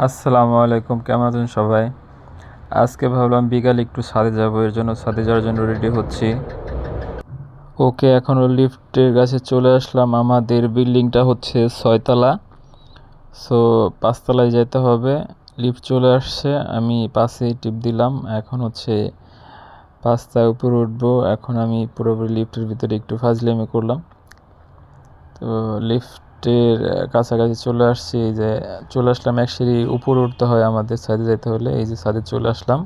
আসসালামু আলাইকুম, কেমন আছেন সবাই? আজকে ভাবলাম বিকালে একটু ছাদে যাব, এর জন্য ছাদে যাওয়ার জন্য রেডি হচ্ছি। ওকে, এখনও লিফটের কাছে চলে আসলাম। আমাদের বিল্ডিংটা হচ্ছে 6 তলা, সো 5 তলায় যেতে হবে। লিফট চলে আসছে, আমি পাশে টিপ দিলাম। এখন হচ্ছে 5 তলায় উপরে উঠবো। এখন আমি পুরোপুরি লিফটের ভিতরে একটু ফাজলামি করলাম। তো লিফটের কাছাকাছি চলে আসছি। এই যে চলে আসলাম, এক সিঁড়ি উপরে উঠতে হয় আমাদের ছাদে যেতে হলে। এই যে ছাদে চলে আসলাম।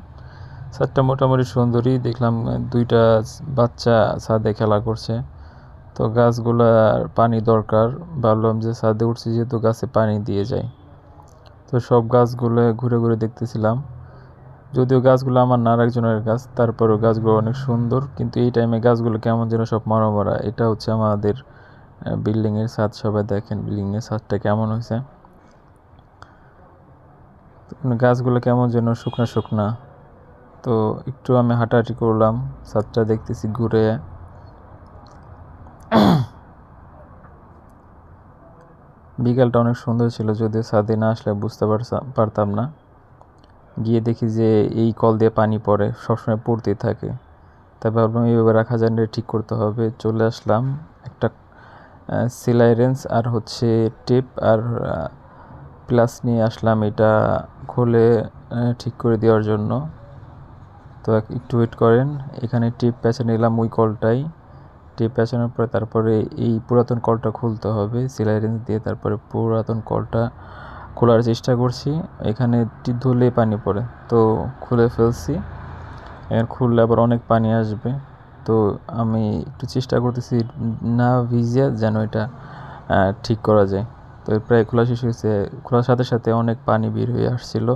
ছাদটা মোটামুটি সুন্দরই দেখলাম। দুইটা বাচ্চা ছাদে খেলা করছে। তো গাছগুলার পানি দরকার, ভাবলাম যে ছাদে উঠছি যেহেতু গাছে পানি দিয়ে যায়। তো সব গাছগুলো ঘুরে ঘুরে দেখতেছিলাম। যদিও গাছগুলো আমার না, আরেকজনের গাছ, তারপরেও গাছগুলো অনেক সুন্দর। কিন্তু এই টাইমে গাছগুলো কেমন যেন সব মরা মরা। এটা হচ্ছে আমাদের বিল্ডিংয়ের ছাদ। সবাই দেখেন বিল্ডিংয়ের ছাদটা কেমন হয়েছে। গাছগুলো কেমন যেন শুকনা শুকনা। তো একটু আমি হাঁটাহাঁটি করলাম, ছাদটা দেখতেছি ঘুরে। বিকালটা অনেক সুন্দর ছিল, যদিও ছাদে না আসলে বুঝতে পারতাম না। গিয়ে দেখি যে এই কল দিয়ে পানি পড়ে, সবসময় পড়তেই থাকে। তাই ভাবলাম এইভাবে রাখা যায় না, ঠিক করতে হবে। চলে আসলাম, একটা সেলাই রেঞ্জ আর হচ্ছে টেপ আর প্লাস নিয়ে আসলাম, এটা খুলে ঠিক করে দেওয়ার জন্য। তো একটু ওয়েট করেন। এখানে টেপ পেঁচে নিলাম ওই কলটাই। টেপ পেঁচানোর পরে তারপরে এই পুরাতন কলটা খুলতে হবে সেলাই রেঞ্জ দিয়ে। তারপরে পুরাতন কলটা খোলার চেষ্টা করছি। এখানে ধুলে পানি পড়ে, তো খুলে ফেলছি। এখন খুললে আবার অনেক পানি আসবে। তো আমি একটু চেষ্টা করতেছি না ভিজিয়ে যেন এটা ঠিক করা যায়। তো প্রায় খোলা শেষ হয়েছে। খোলার সাথে সাথে অনেক পানি বের হয়ে আসছিল।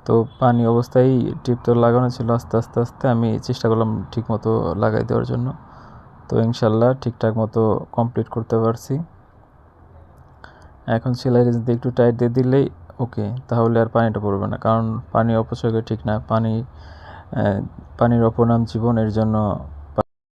তো পানি অবস্থায় টিপ তো লাগানো ছিল। আস্তে আস্তে আস্তে আমি চেষ্টা করলাম ঠিক মতো লাগাই দেওয়ার জন্য। তো ইনশাল্লাহ ঠিকঠাক মতো কমপ্লিট করতে পারছি। এখন সেলাই রেঞ্জ দিয়ে একটু টাইট দিয়ে দিলেই ওকে, তাহলে আর পানিটা পড়বে না। কারণ পানি অপচয় ঠিক না। পানির অপর নাম জীবন। এর জন্য